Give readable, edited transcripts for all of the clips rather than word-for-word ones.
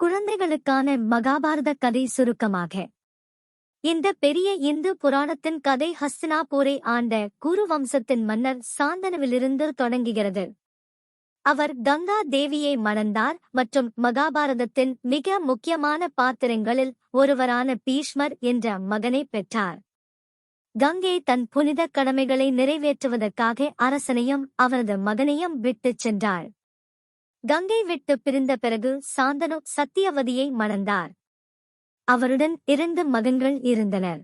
குழந்தைகளுக்கான மகாபாரத கதை சுருக்கமாக. இந்த பெரிய இந்து புராணத்தின் கதை ஹஸ்தினாபூரை ஆண்ட குரு வம்சத்தின் மன்னர் சாந்தனுவிலிருந்து தொடங்குகிறது. அவர் கங்கா தேவியை மணந்தார் மற்றும் மகாபாரதத்தின் மிக முக்கியமான பாத்திரங்களில் ஒருவரான பீஷ்மர் என்ற மகனை பெற்றார். கங்கை தன் புனித கடமைகளை நிறைவேற்றுவதற்காக அரசனையும் அவரது மகனையும் விட்டுச் சென்றார். கங்கை விட்டு பிரிந்த பிறகு சாந்தனு சத்தியவதியை மணந்தார். அவருடன் 2 மகன்கள் இருந்தனர்.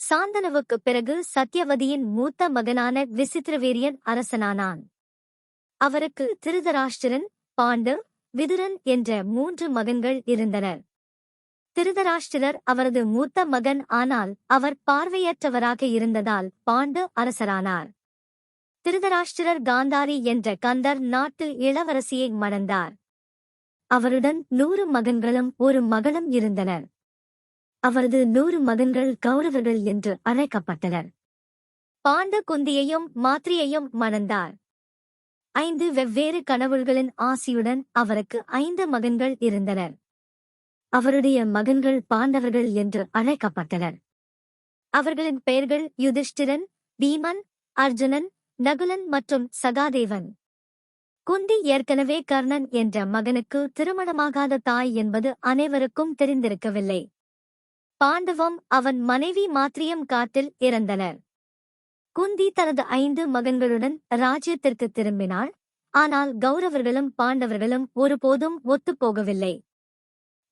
சாந்தனுவுக்குப் பிறகு சத்தியவதியின் மூத்த மகனான விசித்திரவீரியன் அரசனானான். அவருக்கு திருதராஷ்டிரன், பாண்டு, விதுரன் என்ற 3 மகன்கள் இருந்தனர். திருதராஷ்டிரர் அவரது மூத்த மகன், ஆனால் அவர் பார்வையற்றவராக இருந்ததால் பாண்டு அரசரானார். திருதராஷ்டிரர் காந்தாரி என்ற கந்தர் நாட்டு இளவரசியை மணந்தார். அவருடன் 100 மகன்களும் 1 மகளும் இருந்தனர். அவரது 100 மகன்கள் கௌரவர்கள் என்று அழைக்கப்பட்டனர். பாண்டு குந்தியையும் மாத்ரியையும் மணந்தார். 5 வெவ்வேறு கடவுள்களின் ஆசியுடன் அவருக்கு 5 மகன்கள் இருந்தனர். அவருடைய மகன்கள் பாண்டவர்கள் என்று அழைக்கப்பட்டனர். அவர்களின் பெயர்கள் யுதிஷ்டிரன், பீமன், அர்ஜுனன், நகுலன் மற்றும் சகாதேவன். குந்தி ஏற்கனவே கர்ணன் என்ற மகனுக்கு திருமணமாகாத தாய் என்பது அனைவருக்கும் தெரிந்திருக்கவில்லை. பாண்டவம் அவன் மனைவி மாத்ரியம் காட்டில் இறந்தனர். குந்தி தனது 5 மகன்களுடன் ராஜ்யத்திற்கு திரும்பினாள். ஆனால் கௌரவர்களும் பாண்டவர்களும் ஒருபோதும் ஒத்துப்போகவில்லை.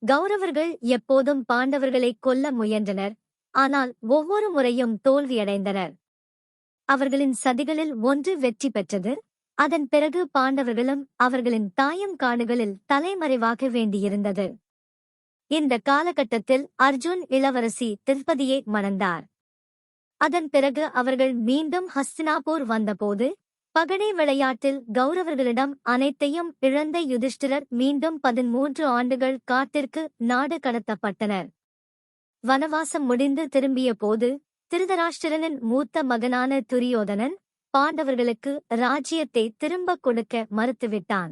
கௌரவர்கள் எப்போதும் பாண்டவர்களை கொல்ல முயன்றனர், ஆனால் ஒவ்வொரு முறையும் தோல்வியடைந்தனர். அவர்களின் சதிகளில் ஒன்று வெற்றி பெற்றது. அதன் பிறகு பாண்டவர்களும் அவர்களின் தாயம் காடுகளில் தலைமறைவாக வேண்டியிருந்தது. இந்த காலகட்டத்தில் அர்ஜுன் இளவரசி திரௌபதியை மணந்தார். அதன் பிறகு அவர்கள் மீண்டும் ஹஸ்தினாபூர் வந்தபோது பகடை விளையாட்டில் கௌரவர்களிடம் அனைத்தையும் இழந்த யுதிஷ்டிரர் மீண்டும் 13 ஆண்டுகள் காட்டிற்கு நாடு கடத்தப்பட்டனர். வனவாசம் முடிந்து திரும்பிய போது திருதராஷ்டிரனின் மூத்த மகனான துரியோதனன் பாண்டவர்களுக்கு ராஜ்யத்தை திரும்பக் கொடுக்க மறுத்துவிட்டான்.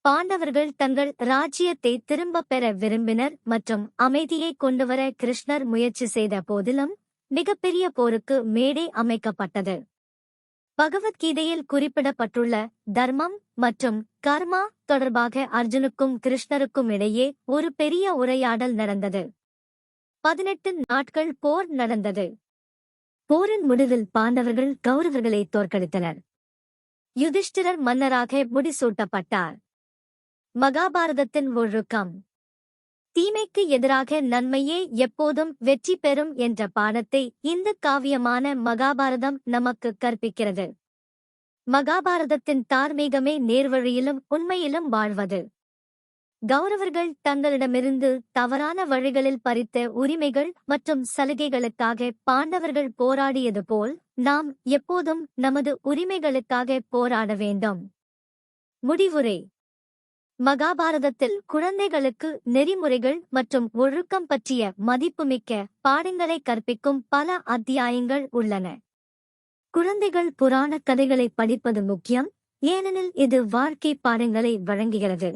பாண்டவர்கள் தங்கள் ராஜ்யத்தை திரும்பப் பெற விரும்பினர் மற்றும் அமைதியை கொண்டுவர கிருஷ்ணர் முயற்சி செய்த போதிலும் மிகப்பெரிய போருக்கு மேடை அமைக்கப்பட்டது. பகவத்கீதையில் குறிப்பிடப்பட்டுள்ள தர்மம் மற்றும் கர்மா தொடர்பாக அர்ஜுனுக்கும் கிருஷ்ணருக்கும் இடையே ஒரு பெரிய உரையாடல் நடந்தது. 18 நாட்கள் போர் நடந்தது. போரின் முடிவில் பாண்டவர்கள் கௌரவர்களை தோற்கடித்தனர். யுதிஷ்டிரர் மன்னராக முடிசூட்டப்பட்டார். மகாபாரதத்தின் ஒழுக்கம். தீமைக்கு எதிராக நன்மையே எப்போதும் வெற்றி பெறும் என்ற பாடத்தை இந்த காவியமான மகாபாரதம் நமக்கு கற்பிக்கிறது. மகாபாரதத்தின் தார்மீகமே நேர்வழியிலும் உண்மையிலும் வாழ்வது. கௌரவர்கள் தங்களிடமிருந்து தவறான வழிகளில் பறித்த உரிமைகள் மற்றும் சலுகைகளுக்காக பாண்டவர்கள் போராடியது போல் நாம் எப்போதும் நமது உரிமைகளுக்காக போராட வேண்டும். முடிவுரை. மகாபாரதத்தில் குழந்தைகளுக்கு நெறிமுறைகள் மற்றும் ஒழுக்கம் பற்றிய மதிப்புமிக்க பாடங்களை கற்பிக்கும் பல அத்தியாயங்கள் உள்ளன. குழந்தைகள் புராண கதைகளை படிப்பது முக்கியம், ஏனெனில் இது வாழ்க்கை பாடங்களை வழங்குகிறது.